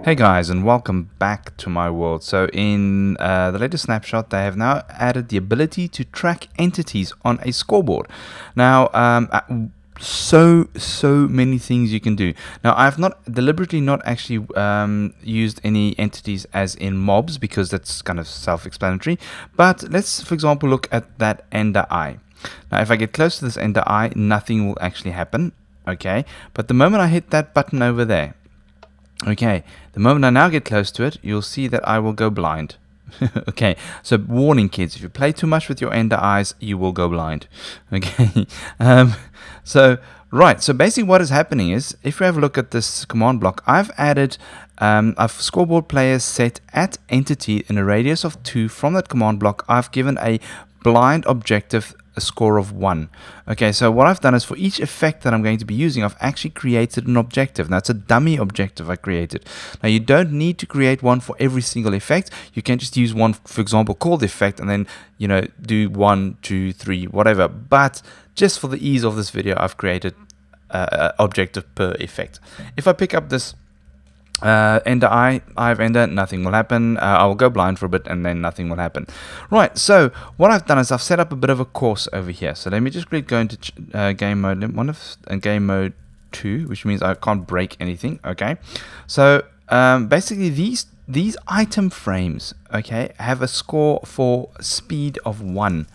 Hey guys, and welcome back to my world. So in the latest snapshot, they have now added the ability to track entities on a scoreboard. Now, so many things you can do. Now, I've not deliberately not actually used any entities as in mobs because that's kind of self-explanatory. But let's, for example, look at that ender eye. Now, if I get close to this ender eye, nothing will actually happen. Okay, but the moment I hit that button over there, okay, the moment I now get close to it, you'll see that I will go blind. Okay, so warning kids, if you play too much with your ender eyes, you will go blind. Okay, so basically what is happening is, if you have a look at this command block, I've added I've scoreboard players set at entity in a radius of 2 from that command block. I've given a blind objective a score of 1. Okay, so what I've done is for each effect that I'm going to be using, I've actually created an objective. Now, it's a dummy objective I created. Now, you don't need to create one for every single effect. You can just use one, for example, called effect, and then, you know, do 1, 2, 3, whatever. But just for the ease of this video, I've created an objective per effect. If I pick up this ender eye, I've ender, nothing will happen. I will go blind for a bit and then nothing will happen. Right, so what I've done is I've set up a bit of a course over here. So let me just quickly go into game mode, game mode 2, which means I can't break anything. Okay, so basically these item frames, okay, have a score for speed of 1.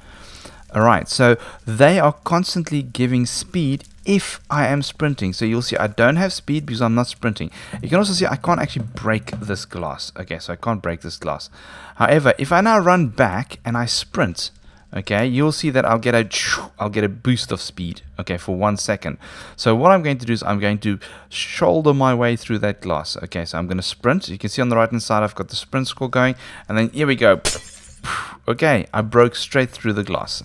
Alright, so they are constantly giving speed if I am sprinting. So you'll see I don't have speed because I'm not sprinting. You can also see I can't actually break this glass. Okay, so I can't break this glass. However, if I now run back and I sprint, okay, you'll see that I'll get a boost of speed, okay, for 1 second. So what I'm going to do is I'm going to shoulder my way through that glass. Okay, so I'm going to sprint. You can see on the right hand side I've got the sprint score going, and then here we go. Okay, I broke straight through the glass.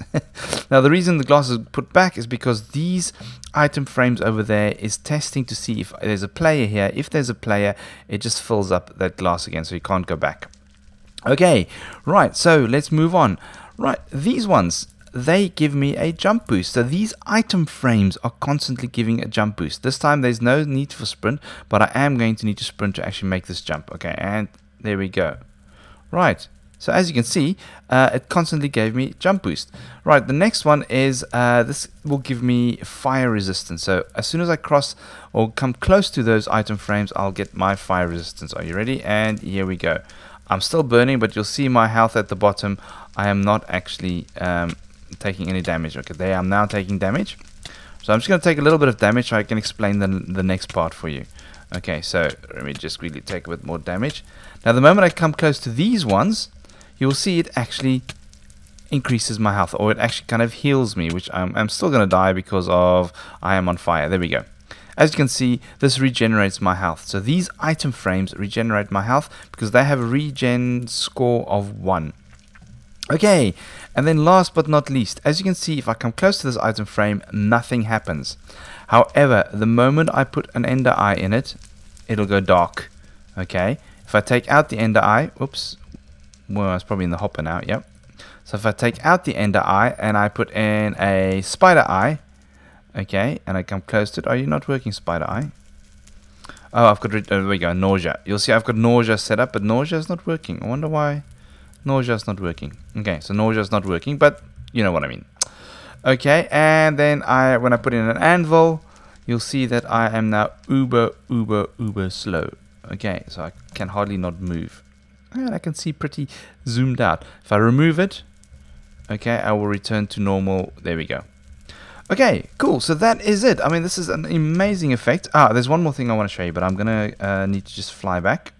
Now, the reason the glass is put back is because these item frames over there is testing to see if there's a player here. If there's a player, it just fills up that glass again, so you can't go back. Okay, right, so let's move on. Right, these ones, they give me a jump boost. So these item frames are constantly giving a jump boost. This time there's no need for sprint, but I am going to need to sprint to actually make this jump. Okay, and there we go. Right. So as you can see, it constantly gave me jump boost. Right, the next one is this will give me fire resistance. So as soon as I cross or come close to those item frames, I'll get my fire resistance. Are you ready? And here we go. I'm still burning, but you'll see my health at the bottom. I am not actually taking any damage. Okay, there I'm now taking damage. So I'm just going to take a little bit of damage so I can explain the next part for you. Okay, so let me just really take a bit more damage. Now, the moment I come close to these ones, you'll see it actually increases my health, or it actually kind of heals me, which I'm still going to die because of I am on fire. There we go. As you can see, this regenerates my health. So these item frames regenerate my health because they have a regen score of 1. Okay, and then last but not least, as you can see, if I come close to this item frame, nothing happens. However, the moment I put an ender eye in it, it'll go dark. Okay, if I take out the ender eye, oops, well, it's probably in the hopper now, yep. So if I take out the ender eye and I put in a spider eye, okay, and I come close to it. Are you not working, spider eye? Oh, I've got, there we go, nausea. You'll see I've got nausea set up, but nausea is not working. I wonder why nausea is not working. Okay, so nausea is not working, but you know what I mean. Okay, and then when I put in an anvil, you'll see that I am now uber slow. Okay, so I can hardly not move. And I can see pretty zoomed out. If I remove it, okay, I will return to normal. There we go. Okay, cool. So that is it. I mean, this is an amazing effect. Ah, there's one more thing I want to show you, but I'm going to need to just fly back.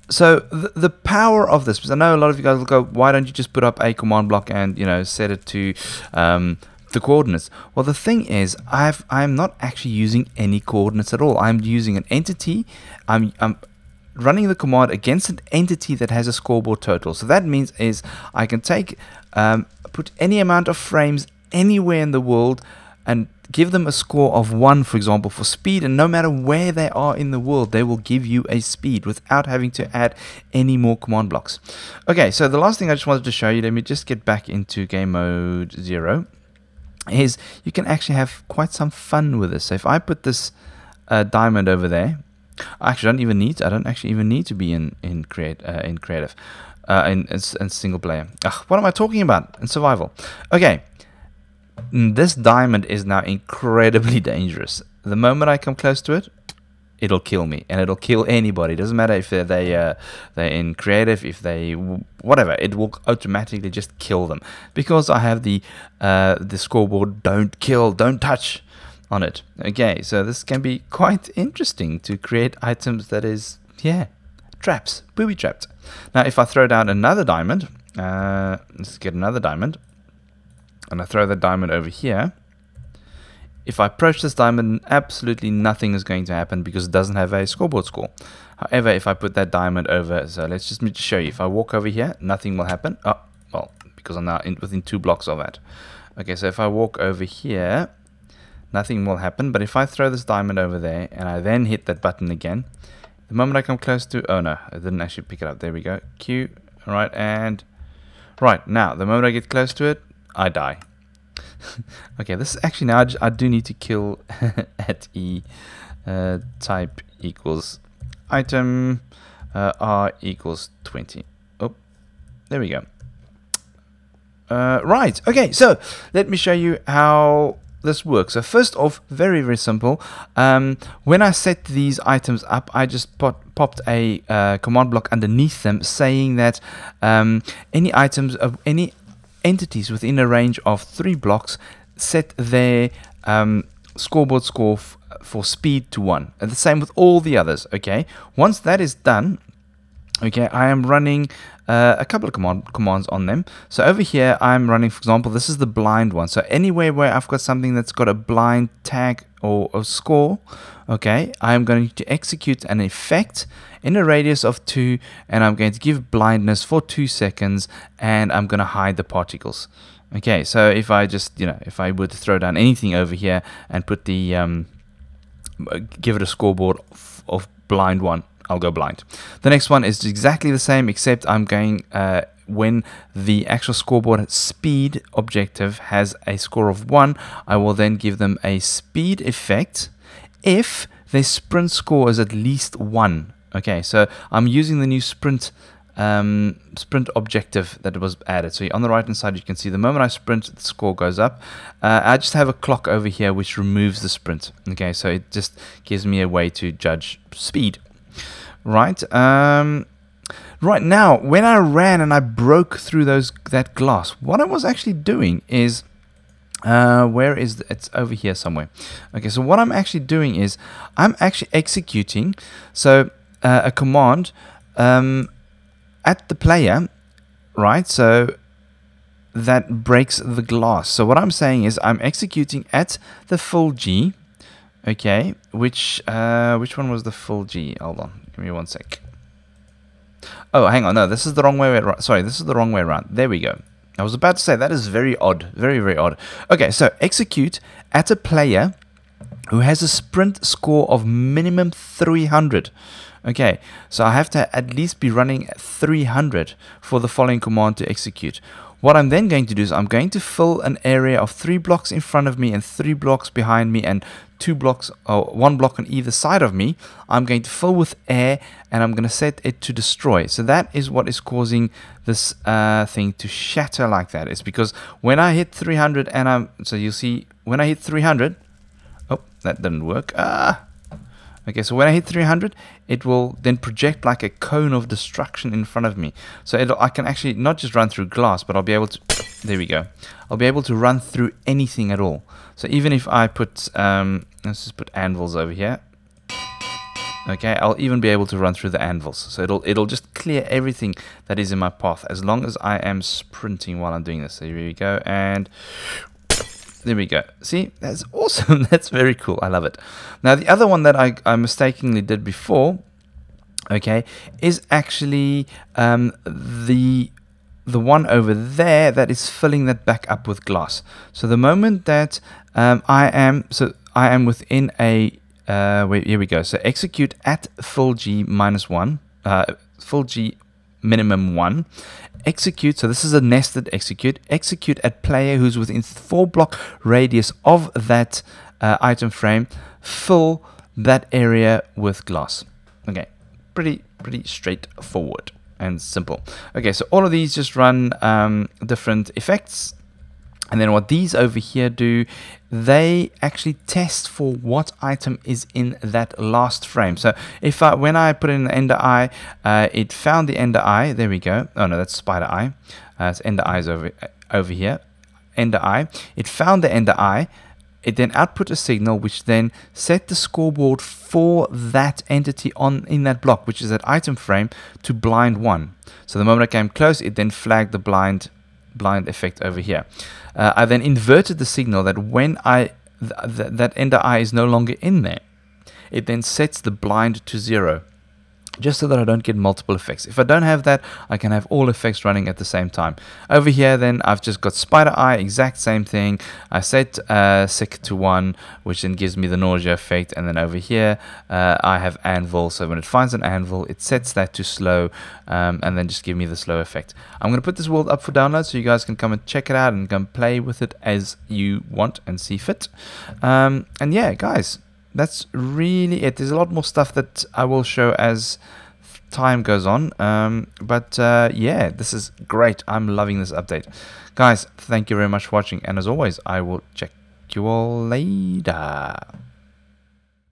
So the power of this, because I know a lot of you guys will go, why don't you just put up a command block and, you know, set it to the coordinates? Well, the thing is, I'm not actually using any coordinates at all. I'm using an entity. I'm running the command against an entity that has a scoreboard total. So that means is I can take put any amount of frames anywhere in the world and give them a score of 1, for example, for speed, and no matter where they are in the world, they will give you a speed without having to add any more command blocks. Okay, so the last thing I just wanted to show you, let me just get back into game mode 0, is you can actually have quite some fun with this. So if I put this diamond over there, Actually, I don't actually even need to be in creative, in single player. Ugh, what am I talking about? In survival. Okay, this diamond is now incredibly dangerous. The moment I come close to it, it'll kill me, and it'll kill anybody. It doesn't matter if they're in creative, if they whatever. It will automatically just kill them because I have the scoreboard don't kill, don't touch on it. Okay, so this can be quite interesting to create items that is, yeah, traps, booby trapped. Now, if I throw down another diamond, let's get another diamond, and I throw the diamond over here. If I approach this diamond, absolutely nothing is going to happen because it doesn't have a scoreboard score. However, if I put that diamond over, so let's just show you. If I walk over here, nothing will happen. Oh, well, because I'm now within 2 blocks of that. Okay, so if I walk over here, nothing will happen. But if I throw this diamond over there and I then hit that button again, the moment I come close to, oh no, I didn't actually pick it up. There we go. Q. All right, and right now, the moment I get close to it, I die. Okay, this is actually now I do need to kill at E type equals item R equals 20. Oh, there we go. Right, okay, so let me show you how this works. So first off, very, very simple. When I set these items up, I just popped a command block underneath them saying that any items of any entities within a range of 3 blocks set their scoreboard score for speed to 1. And the same with all the others. Okay, once that is done, okay, I am running a couple of commands on them. So over here I'm running, for example, this is the blind one. So anywhere where I've got something that's got a blind tag or a score, okay, I'm going to execute an effect in a radius of 2, and I'm going to give blindness for 2 seconds, and I'm going to hide the particles. Okay, so if I just, if I were to throw down anything over here and put the give it a scoreboard of blind 1, I'll go blind. The next one is exactly the same, except I'm going when the actual scoreboard speed objective has a score of 1, I will then give them a speed effect if their sprint score is at least 1. Okay, so I'm using the new sprint objective that was added. So on the right hand side you can see the moment I sprint, the score goes up. I just have a clock over here which removes the sprint. Okay, so it just gives me a way to judge speed. Right. Right now, when I ran and I broke through that glass, what I was actually doing is where is it's over here somewhere. Okay, so what I'm actually doing is I'm actually executing a command at the player, right? So that breaks the glass. So what I'm saying is I'm executing at the full G. Okay, which one was the full G? Hold on, give me 1 sec. Oh, hang on, no, this is the wrong way around. Sorry, this is the wrong way around. There we go. I was about to say that is very odd, very, very odd. Okay, so execute at a player who has a sprint score of minimum 300. Okay, so I have to at least be running at 300 for the following command to execute. What I'm then going to do is I'm going to fill an area of 3 blocks in front of me and 3 blocks behind me and 2 blocks or 1 block on either side of me. I'm going to fill with air and I'm going to set it to destroy. So that is what is causing this thing to shatter like that. It's because when I hit 300 and so you'll see when I hit 300, oh, that didn't work. Okay, so when I hit 300, it will then project like a cone of destruction in front of me. So I can actually not just run through glass, but I'll be able to, there we go. I'll be able to run through anything at all. So even if I put, let's just put anvils over here. Okay, I'll even be able to run through the anvils. So it'll just clear everything that is in my path as long as I am sprinting while I'm doing this. So here we go, and there we go. See, that's awesome. That's very cool. I love it. Now, the other one that I mistakenly did before, okay, is actually the one over there that is filling that back up with glass. So the moment that I am within a wait, here we go. So execute at full G minus 1, full G minimum 1. Execute, so this is a nested execute. Execute at player who's within 4 block radius of that item frame. Fill that area with glass. Okay, pretty straightforward and simple. Okay, so all of these just run different effects. And then what these over here do, they actually test for what item is in that last frame. So if when I put in the ender eye, it found the ender eye. There we go. Oh no, that's spider eye. It's ender eyes over here. Ender eye. It found the ender eye. It then output a signal which then set the scoreboard for that entity in that block, which is that item frame, to blind 1. So the moment I came close, it then flagged the blind effect over here. I then inverted the signal that when that ender eye is no longer in there, it then sets the blind to 0, just so that I don't get multiple effects. If I don't have that, I can have all effects running at the same time. Over here then, I've just got spider eye, exact same thing. I set sick to 1, which then gives me the nausea effect. And then over here, I have anvil. So when it finds an anvil, it sets that to slow, and then just give me the slow effect. I'm going to put this world up for download so you guys can come and check it out and come play with it as you want and see fit. And yeah, guys, that's really it. There's a lot more stuff that I will show as time goes on. But yeah, this is great. I'm loving this update. Guys, thank you very much for watching. And as always, I will check you all later.